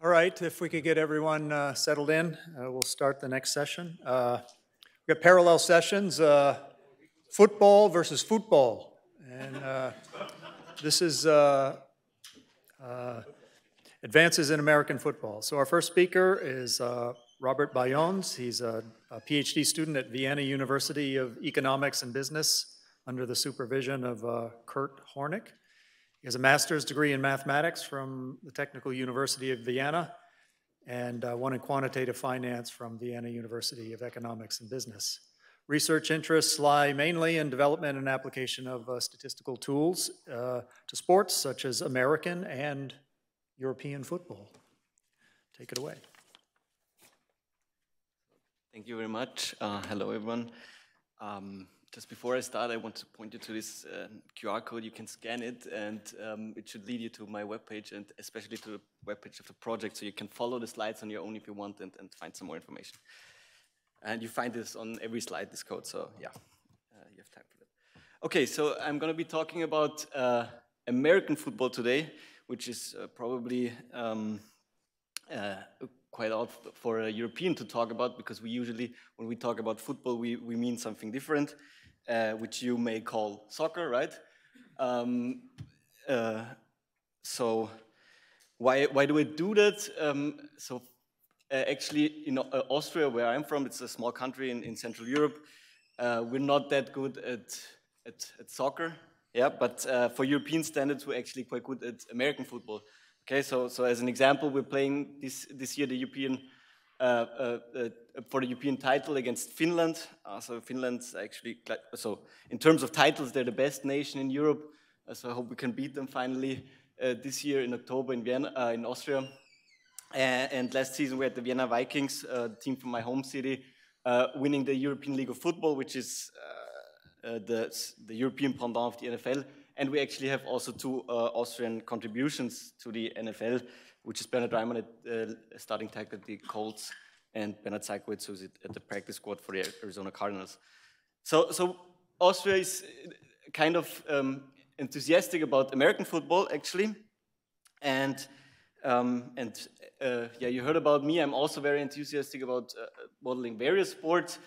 All right, if we could get everyone settled in, we'll start the next session. We've got parallel sessions, football versus football. And this is advances in American football. So our first speaker is Robert Bajons. He's a PhD student at Vienna University of Economics and Business under the supervision of Kurt Hornick. He has a master's degree in mathematics from the Technical University of Vienna and one in quantitative finance from Vienna University of Economics and Business. Research interests lie mainly in development and application of statistical tools to sports such as American and European football. Take it away. Thank you very much. Hello, everyone. Just before I start, I want to point you to this QR code. You can scan it, and it should lead you to my webpage, and especially to the webpage of the project, so you can follow the slides on your own if you want and find some more information. And you find this on every slide, this code, so yeah, you have time for that. Okay, so I'm going to be talking about American football today, which is probably quite odd for a European to talk about, because we usually, when we talk about football, we mean something different, which you may call soccer, right? So why do we do that? Actually, in Austria, where I'm from, it's a small country in Central Europe. We're not that good at soccer, yeah, but for European standards, we're actually quite good at American football. Okay, so as an example, we're playing this year the European for the European title against Finland. So Finland's actually, so in terms of titles, they're the best nation in Europe. So I hope we can beat them finally this year in October in Vienna, in Austria. And last season we had the Vienna Vikings, the team from my home city, winning the European League of Football, which is the European pendant of the NFL. And we actually have also two Austrian contributions to the NFL, which is Bernhard Reimann at starting tackle at the Colts and Bernhard Seikowitz, who's at the practice squad for the Arizona Cardinals. So Austria is kind of enthusiastic about American football, actually. And yeah, you heard about me. I'm also very enthusiastic about modeling various sports.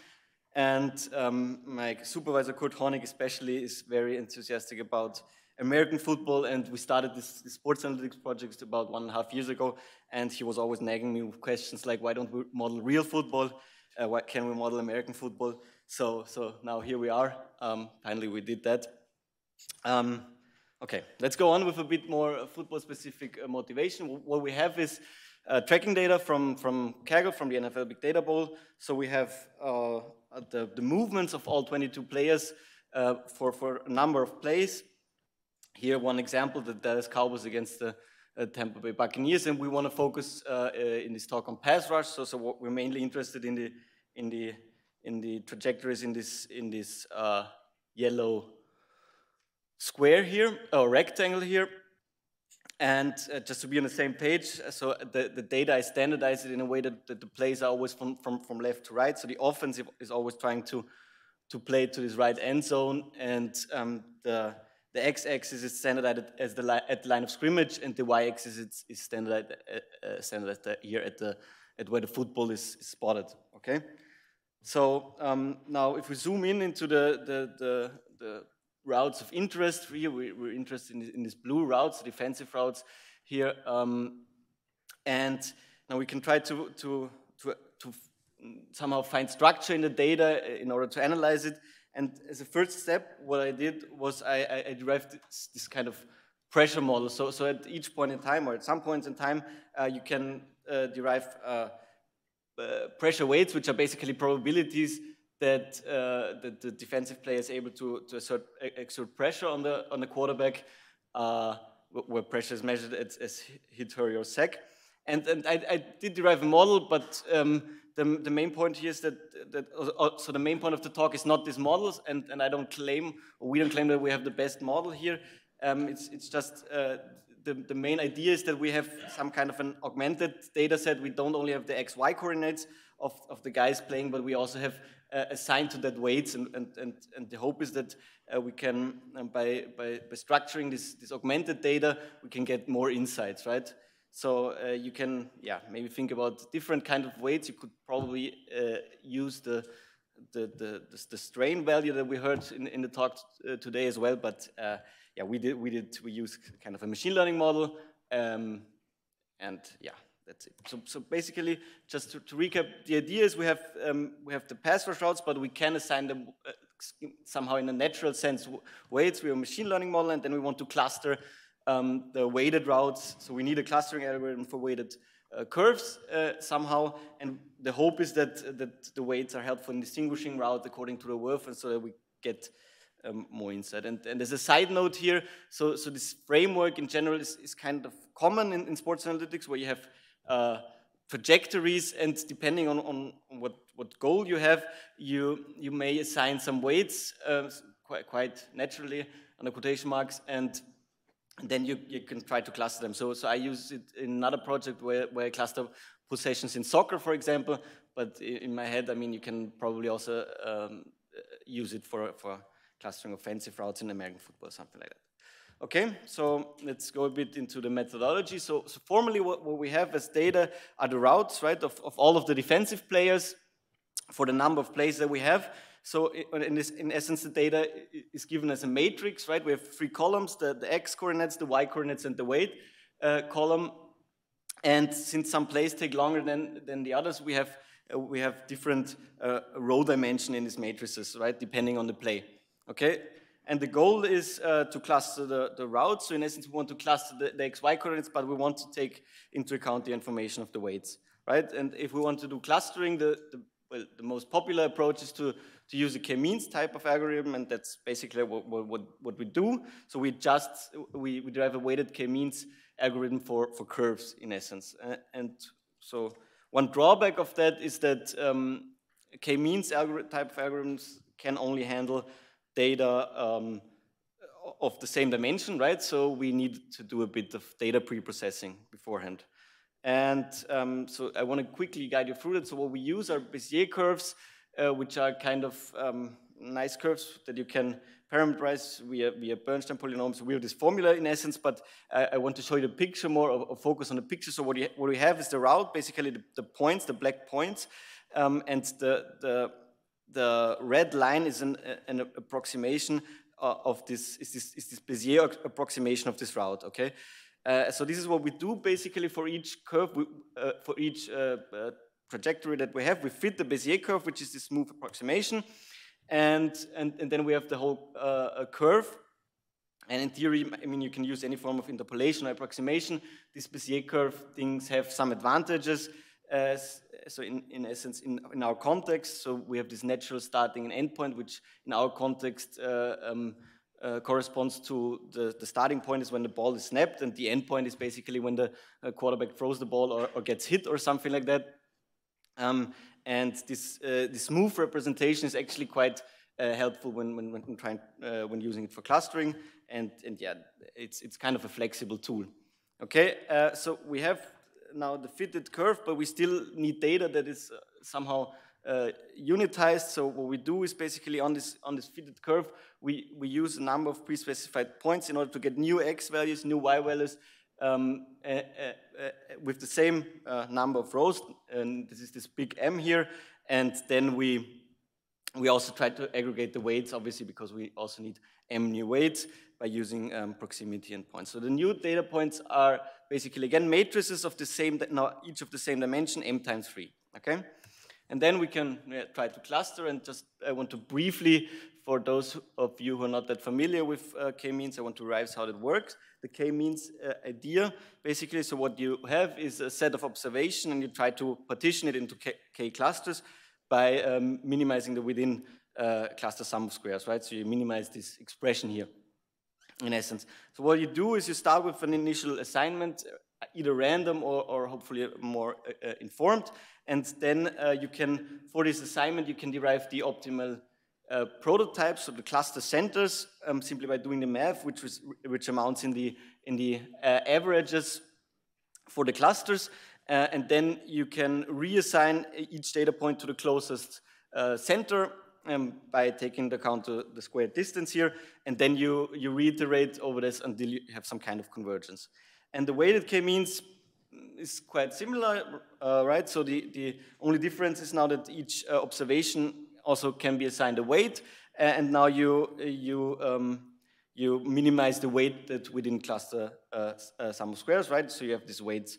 And my supervisor, Kurt Hornick, especially, is very enthusiastic about American football. And we started this sports analytics project about 1.5 years ago. And he was always nagging me with questions like, why don't we model real football? Why can we model American football? So now here we are. Finally, we did that. Okay, let's go on with a bit more football-specific motivation. What we have is tracking data from Kaggle, from the NFL Big Data Bowl. So we have the movements of all 22 players for a number of plays. Here, one example, the Dallas Cowboys against the Tampa Bay Buccaneers, and we want to focus in this talk on pass rush. So what we're mainly interested in the trajectories in this yellow square here, or rectangle here. And just to be on the same page, so the data, I standardize it in a way that the plays are always from left to right. So the offense is always trying to play to this right end zone, and the x-axis is standardized as at the line of scrimmage, and the y-axis is standardized here at where the football is spotted. Okay. So now, if we zoom into the routes of interest here, we're interested in these blue routes, defensive routes here, and now we can try to somehow find structure in the data in order to analyze it. And as a first step, what I did was I derived this kind of pressure model. So at each point in time, or at some points in time, you can derive pressure weights, which are basically probabilities that the defensive player is able to exert pressure on the quarterback, where pressure is measured as hit, hurry, or sack. And I did derive a model, but the main point here is so the main point of the talk is not these models, and I don't claim, or we don't claim that we have the best model here. It's just the main idea is that we have some kind of an augmented data set. We don't only have the XY coordinates of the guys playing, but we also have assigned to that weights, and the hope is that we can, by structuring this augmented data, we can get more insights, right? So you can, maybe think about different kind of weights. You could probably use the strain value that we heard in the talk today as well. But we use kind of a machine learning model, and that's it. So basically, just to recap, the idea is we have the pass rush routes, but we can assign them somehow in a natural sense weights. We have a machine learning model, and then we want to cluster the weighted routes. So we need a clustering algorithm for weighted curves somehow, and the hope is that the weights are helpful in distinguishing routes according to the worth, and so that we get more insight. And as a side note here, so this framework in general is kind of common in sports analytics, where you have trajectories, and depending on what goal you have, you may assign some weights quite naturally under quotation marks, and then you can try to cluster them. So I use it in another project where I cluster possessions in soccer, for example, but in my head, I mean, you can probably also use it for clustering offensive routes in American football, something like that. Okay, so let's go a bit into the methodology. So formally what we have as data are the routes, right, of all of the defensive players for the number of plays that we have. So in essence, the data is given as a matrix, right? We have 3 columns, the x coordinates, the y coordinates, and the weight column. And since some plays take longer than the others, we have different row dimension in these matrices, right, depending on the play. Okay, and the goal is to cluster the routes. So in essence, we want to cluster the xy coordinates, but we want to take into account the information of the weights, right? And if we want to do clustering, the most popular approach is to use a k-means type of algorithm, and that's basically what we do. So we derive a weighted k-means algorithm for curves, in essence. And so one drawback of that is that k-means type of algorithms can only handle data of the same dimension, right? So we need to do a bit of data pre-processing beforehand. And so I want to quickly guide you through it. So what we use are Bézier curves, which are kind of nice curves that you can parameterize via Bernstein polynomials. We have this formula in essence, but I want to show you the picture more, or focus on the picture. So what we have is the route, basically the points, the black points, and the red line is an approximation of this Bézier approximation of this route, okay? So this is what we do basically for each curve, for each trajectory that we have. We fit the Bézier curve, which is this smooth approximation, and then we have the whole curve. And in theory, I mean, you can use any form of interpolation or approximation. These Bézier curve things have some advantages. So in essence, in our context, so we have this natural starting and end point, which in our context corresponds to the starting point is when the ball is snapped, and the end point is basically when the quarterback throws the ball or gets hit or something like that. And this smooth representation is actually quite helpful when using it for clustering, and yeah, it's kind of a flexible tool. Okay, so we have now the fitted curve, but we still need data that is somehow unitized. So what we do is basically on this fitted curve, we use a number of pre-specified points in order to get new x values, new y values with the same number of rows, and this is this big M here. And then we also try to aggregate the weights, obviously, because we also need M new weights by using proximity endpoints. So the new data points are basically, again, matrices of the same, now each of the same dimension, M times 3, okay? And then we can try to cluster, and just I want to briefly, for those of you who are not that familiar with k-means, I want to revise how that works. The k-means idea, basically, so what you have is a set of observation, and you try to partition it into k clusters by minimizing the within cluster sum of squares, right? So you minimize this expression here, in essence. So what you do is you start with an initial assignment, either random or hopefully more informed, and then you can, for this assignment, you can derive the optimal prototypes of the cluster centers simply by doing the math, which amounts in the averages for the clusters, and then you can reassign each data point to the closest center by taking into account the squared distance here, and then you reiterate over this until you have some kind of convergence. And the weighted k-means is quite similar, right? So the only difference is now that each observation also can be assigned a weight, and now you minimize the weight that within cluster sum of squares, right? So you have this weights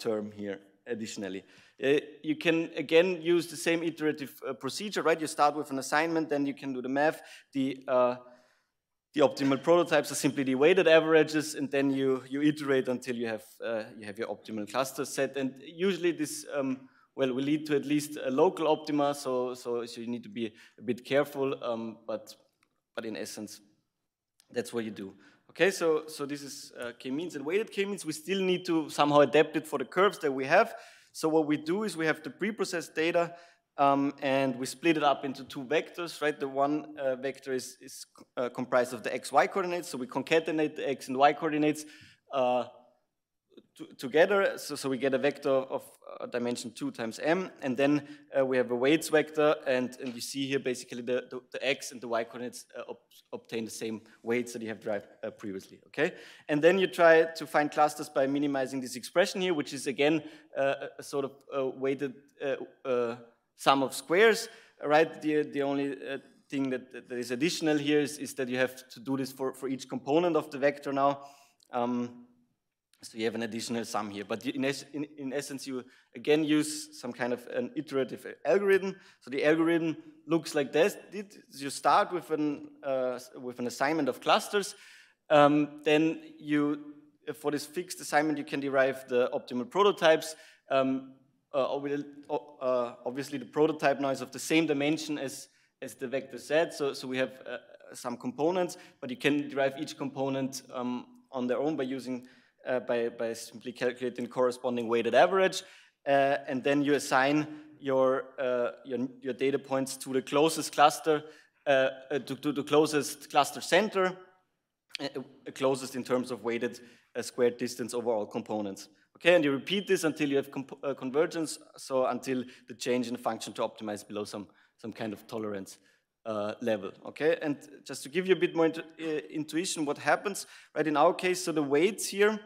term here additionally. You can again use the same iterative procedure, right? You start with an assignment, then you can do the math. The optimal prototypes are simply the weighted averages, and then you iterate until you have your optimal cluster set. And usually this will lead to at least a local optima, so you need to be a bit careful, but in essence, that's what you do. Okay, so this is k-means and weighted k-means. We still need to somehow adapt it for the curves that we have. So what we do is we have the pre-processed data, and we split it up into two vectors, right? The one vector is comprised of the x-y coordinates, so we concatenate the x and y coordinates together, so we get a vector of dimension 2 times m, and then we have a weights vector, and you see here basically the x and the y coordinates obtain the same weights that you have derived previously, okay? And then you try to find clusters by minimizing this expression here, which is again a sort of weighted sum of squares, right? The only thing that is additional here is that you have to do this for each component of the vector now. So you have an additional sum here, but in essence, you again use some kind of an iterative algorithm. So the algorithm looks like this. You start with an assignment of clusters. Then you, for this fixed assignment, you can derive the optimal prototypes. Obviously, the prototype now is of the same dimension as the vector Z. So we have some components, but you can derive each component on their own by using by simply calculating corresponding weighted average, and then you assign your data points to the closest cluster, to the closest cluster center, closest in terms of weighted squared distance over all components. Okay, and you repeat this until you have convergence, so until the change in the function to optimize below some kind of tolerance level, okay? And just to give you a bit more intuition, what happens, right, in our case, so the weights here,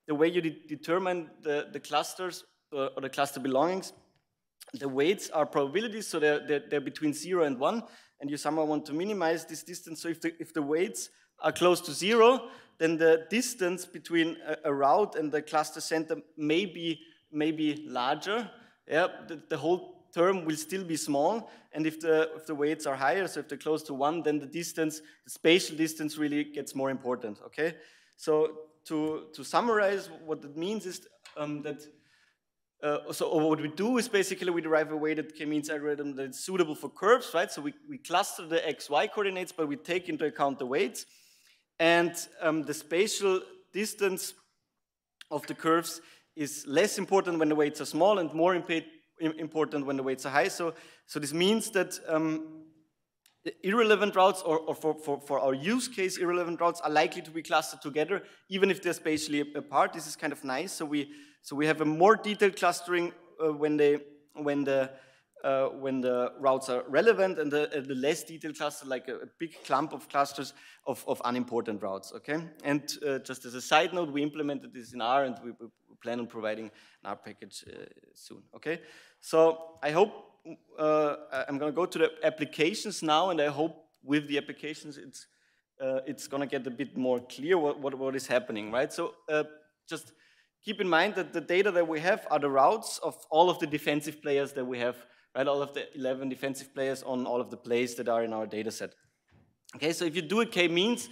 the way you determine the clusters or the cluster belongings, the weights are probabilities, so they're between 0 and 1, and you somehow want to minimize this distance. So if the weights are close to 0, then the distance between a route and the cluster center may be larger. Yeah, the whole term will still be small, and if the weights are higher, so if they're close to 1, then the spatial distance really gets more important, okay? So to summarize, what it means is so what we do is basically we derive a weighted k-means algorithm that's suitable for curves, right? So we cluster the x-y coordinates, but we take into account the weights, and the spatial distance of the curves is less important when the weights are small and more important when the weights are high. So this means that the irrelevant routes, or for our use case, irrelevant routes are likely to be clustered together, even if they're spatially apart. This is kind of nice. So we have a more detailed clustering when the routes are relevant, and the less detailed cluster, like a big clump of clusters of unimportant routes. Okay, and just as a side note, we implemented this in R, and we plan on providing an R package soon. Okay, so I hope I'm going to go to the applications now, and I hope with the applications it's going to get a bit more clear what is happening, right? So just keep in mind that the data that we have are the routes of all of the defensive players that we have, right? All of the 11 defensive players on all of the plays that are in our data set. Okay, so if you do a k-means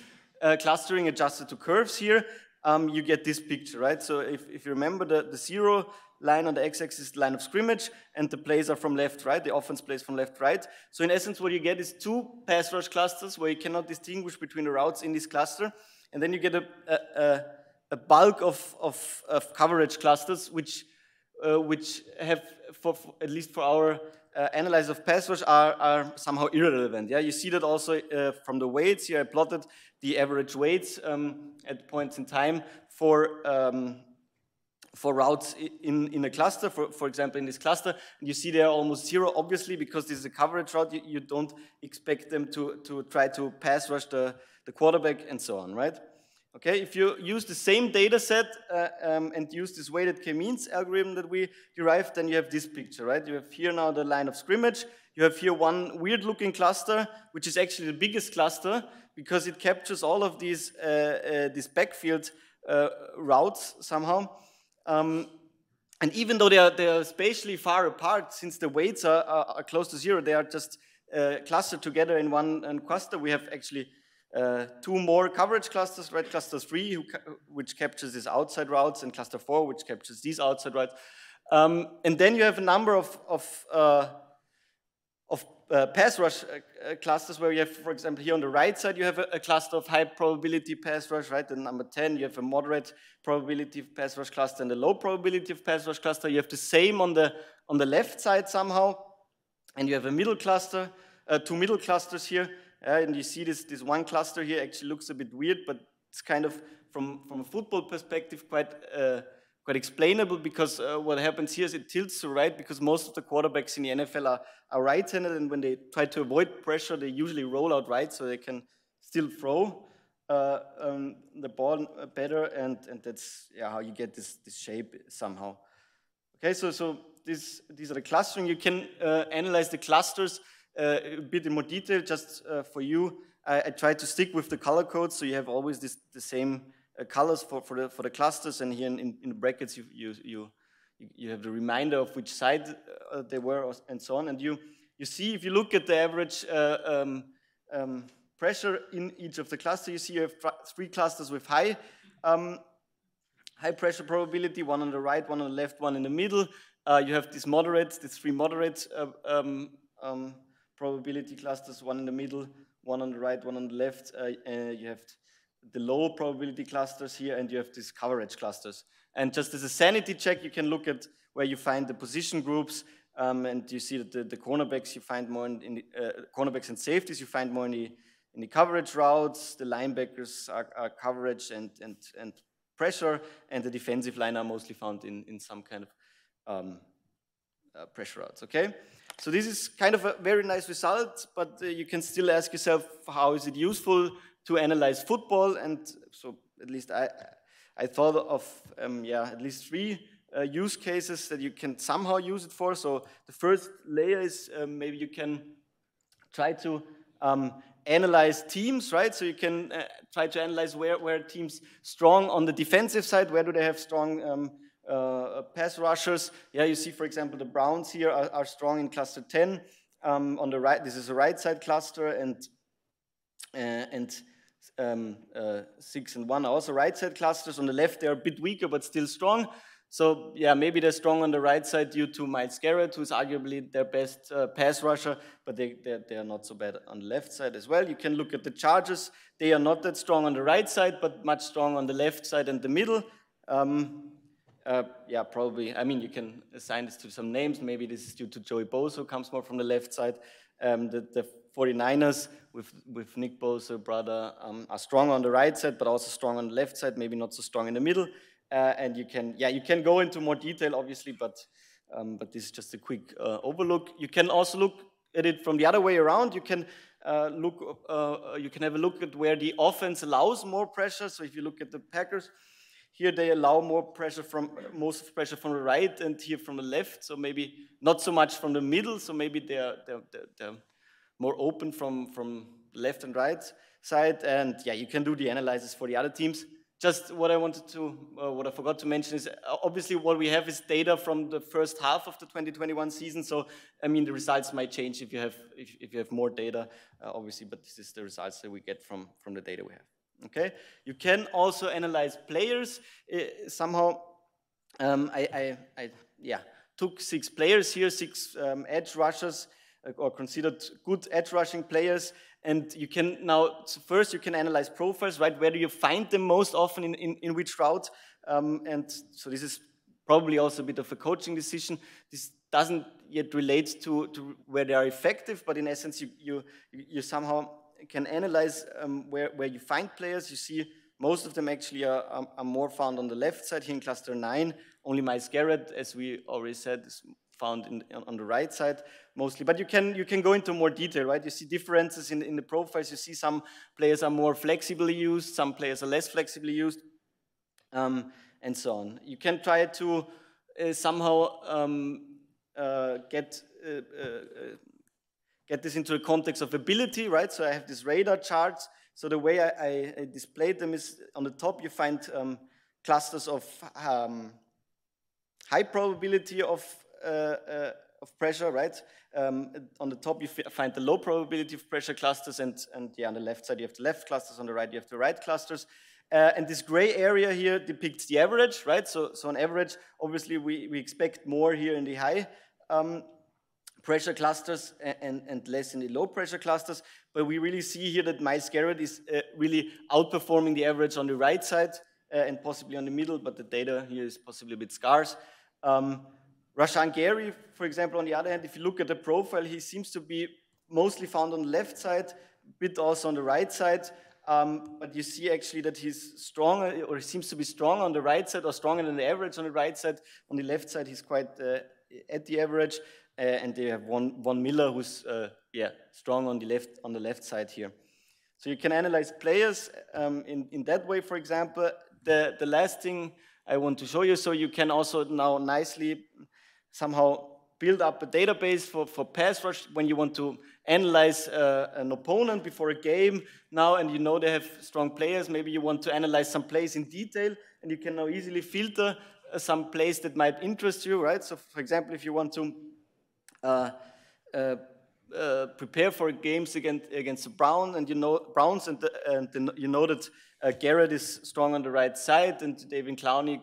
clustering adjusted to curves here, you get this picture, right? So if you remember, the 0 line on the x-axis is the line of scrimmage, and the plays are from left, right? The offense plays from left, right. So in essence, what you get is 2 pass rush clusters where you cannot distinguish between the routes in this cluster, and then you get a bulk of coverage clusters, which have, at least for our analysis of pass rush, are somehow irrelevant. Yeah, you see that also from the weights here. I plotted the average weights at points in time for routes in a cluster, for example, in this cluster. And you see they are almost 0, obviously, because this is a coverage route. You don't expect them to try to pass rush the quarterback and so on, right? Okay, if you use the same data set and use this weighted k-means algorithm that we derived, then you have this picture, right? You have here now the line of scrimmage. You have here one weird-looking cluster, which is actually the biggest cluster because it captures all of these backfield routes somehow. And even though they are spatially far apart, since the weights are close to zero, they are just clustered together in one cluster. We have actually two more coverage clusters, right? Cluster 3, which captures these outside routes, and cluster 4, which captures these outside routes. And then you have a number of pass rush clusters where you have, for example, here on the right side, you have a cluster of high probability pass rush, right? And number 10, you have a moderate probability of pass rush cluster and a low probability of pass rush cluster. You have the same on the left side somehow. And you have a middle cluster, two middle clusters here. And you see this one cluster here actually looks a bit weird, but it's kind of, from a football perspective, quite explainable, because what happens here is it tilts to right, because most of the quarterbacks in the NFL are right-handed, and when they try to avoid pressure, they usually roll out right so they can still throw the ball better, and that's how you get this shape somehow. Okay, so these are the clustering. You can analyze the clusters a bit in more detail. Just for you, I try to stick with the color code, so you have always the same colors for the clusters, and here in the brackets you have the reminder of which side they were, and so on. And you see, if you look at the average pressure in each of the clusters, you see you have three clusters with high pressure probability, one on the right, one on the left, one in the middle. You have these three moderate probability clusters, one in the middle, one on the right, one on the left. You have the low probability clusters here, and you have these coverage clusters. And just as a sanity check, you can look at where you find the position groups, and you see that the cornerbacks you find more in the cornerbacks and safeties you find more in the coverage routes. The linebackers are coverage and pressure, and the defensive line are mostly found in some kind of pressure routes. Okay, so this is kind of a very nice result, but you can still ask yourself, how is it useful to analyze football? And so at least I thought of at least three use cases that you can somehow use it for. So the first layer is maybe you can try to analyze teams, right? So you can try to analyze where teams strong on the defensive side, where do they have strong pass rushers. Yeah, you see, for example, the Browns here are strong in cluster 10. On the right, this is a right side cluster, and 6 and 1 are also right side clusters. On the left, they are a bit weaker, but still strong. So yeah, maybe they're strong on the right side due to Myles Garrett, who's arguably their best pass rusher, but they are not so bad on the left side as well. You can look at the Chargers. They are not that strong on the right side, but much strong on the left side and the middle. Yeah, probably. I mean, you can assign this to some names. Maybe this is due to Joey Bosa, who comes more from the left side. The 49ers with Nick Bosa, brother, are strong on the right side, but also strong on the left side, maybe not so strong in the middle. And you can go into more detail, obviously, but this is just a quick overlook. You can also look at it from the other way around. You can have a look at where the offense allows more pressure. So if you look at the Packers, here they allow most of pressure from the right, and here from the left. So maybe not so much from the middle. So maybe they're more open from left and right side. And yeah, you can do the analysis for the other teams. Just what I forgot to mention is, obviously what we have is data from the first half of the 2021 season. So, I mean, the results might change if you have more data, obviously, but this is the results that we get from the data we have. Okay, you can also analyze players. Somehow, I took 6 players here, 6 edge rushers, or considered good edge rushing players. And you can now, first you can analyze profiles, right? Where do you find them most often, in which route? And so this is probably also a bit of a coaching decision. This doesn't yet relate to where they are effective, but in essence, you somehow can analyze where you find players. You see most of them actually are more found on the left side here in cluster 9. Only Myles Garrett, as we already said, is found on the right side mostly. But you can go into more detail, right? You see differences in the profiles. You see some players are more flexibly used, some players are less flexibly used, and so on. You can try to somehow get this into a context of ability, right? So I have these radar charts. So the way I displayed them is on the top you find clusters of high probability of pressure, right? On the top you find the low probability of pressure clusters, and yeah, on the left side you have the left clusters, on the right you have the right clusters. And this gray area here depicts the average, right? So on average, obviously we expect more here in the high pressure clusters and less in the low pressure clusters. But we really see here that Miles Garrett is really outperforming the average on the right side and possibly on the middle, but the data here is possibly a bit scarce. Rashan Gary, for example, on the other hand, if you look at the profile, he seems to be mostly found on the left side, a bit also on the right side. But you see actually that he's stronger, or he seems to be strong on the right side, or stronger than the average on the right side. On the left side, he's quite at the average. And they have one Miller who's strong on the left side here. So you can analyze players in that way. For example, the last thing I want to show you, so you can also now nicely somehow build up a database for pass rush when you want to analyze an opponent before a game now, and you know they have strong players. Maybe you want to analyze some plays in detail, and you can now easily filter some plays that might interest you, right? So for example, if you want to prepare for games against the Browns, and you know that Garrett is strong on the right side and David Clowney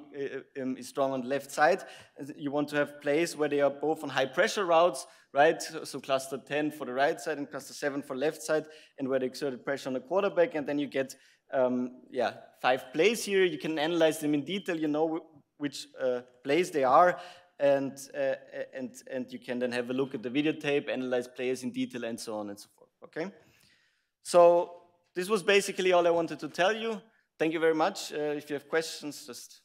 is strong on the left side. You want to have plays where they are both on high pressure routes, right? So cluster 10 for the right side and cluster 7 for left side, and where they exerted pressure on the quarterback, and then you get 5 plays here. You can analyze them in detail. You know which plays they are. And you can then have a look at the videotape, analyze players in detail, and so on and so forth, okay? So this was basically all I wanted to tell you. Thank you very much. If you have questions, just,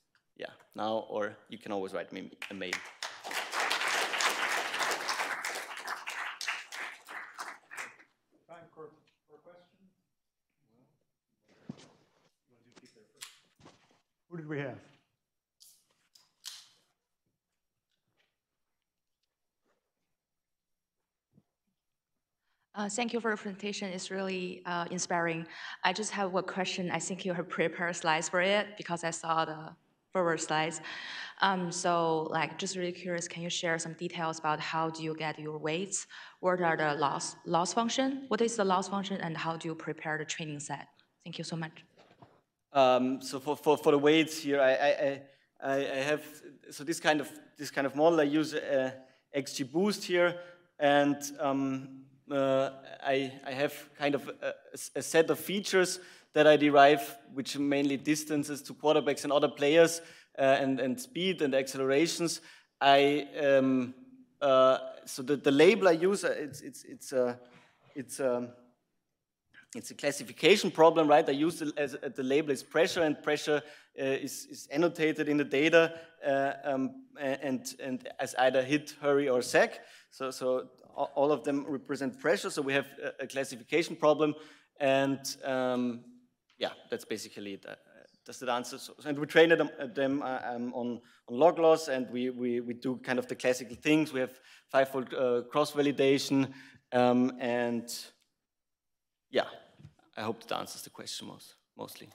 now, or you can always write me a mail. Time for questions? Who did we have? Thank you for your presentation. It's really inspiring. I just have one question. I think you have prepared slides for it because I saw the forward slides. So, just really curious, can you share some details about how do you get your weights? What are the loss function? What is the loss function, and how do you prepare the training set? Thank you so much. So for the weights here, I have this kind of model. I use XGBoost here, and I have kind of a set of features that I derive, which are mainly distances to quarterbacks and other players, and speed and accelerations. So the label I use, it's a classification problem, right? I use the label as pressure, and pressure is annotated in the data and as either hit, hurry, or sack. So all of them represent pressure. So we have a classification problem, and that's basically it. Does that answer? And we train them on log loss, and we do kind of the classical things. We have 5-fold cross validation, and I hope that answers the question mostly.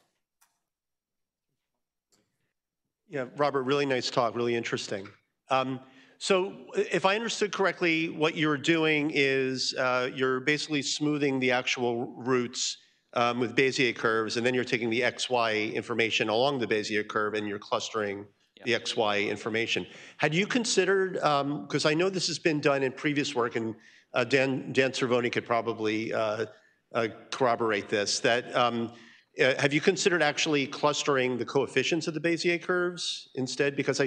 Yeah, Robert, really nice talk, really interesting. So if I understood correctly, what you're doing is you're basically smoothing the actual routes with Bezier curves, and then you're taking the XY information along the Bezier curve and you're clustering the XY information. Had you considered, because I know this has been done in previous work, and Dan Cervoni could probably corroborate this, that have you considered actually clustering the coefficients of the Bezier curves instead? Because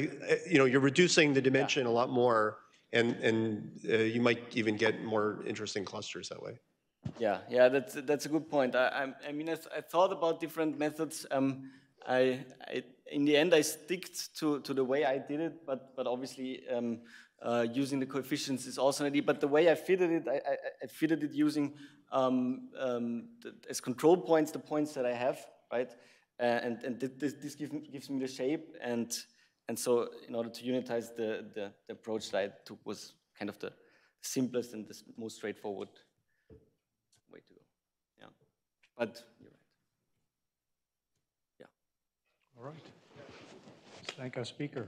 you're reducing the dimension a lot more, and you might even get more interesting clusters that way. Yeah, that's a good point. I mean, I thought about different methods. in the end, I stick to the way I did it, but obviously using the coefficients is also an idea. But the way I fitted it, I fitted it using as control points the points that I have, right? And this gives me the shape, and so in order to unitize the approach that I took was kind of the simplest and the most straightforward way to go. Yeah, but you're right. Yeah. All right. Let's thank our speaker.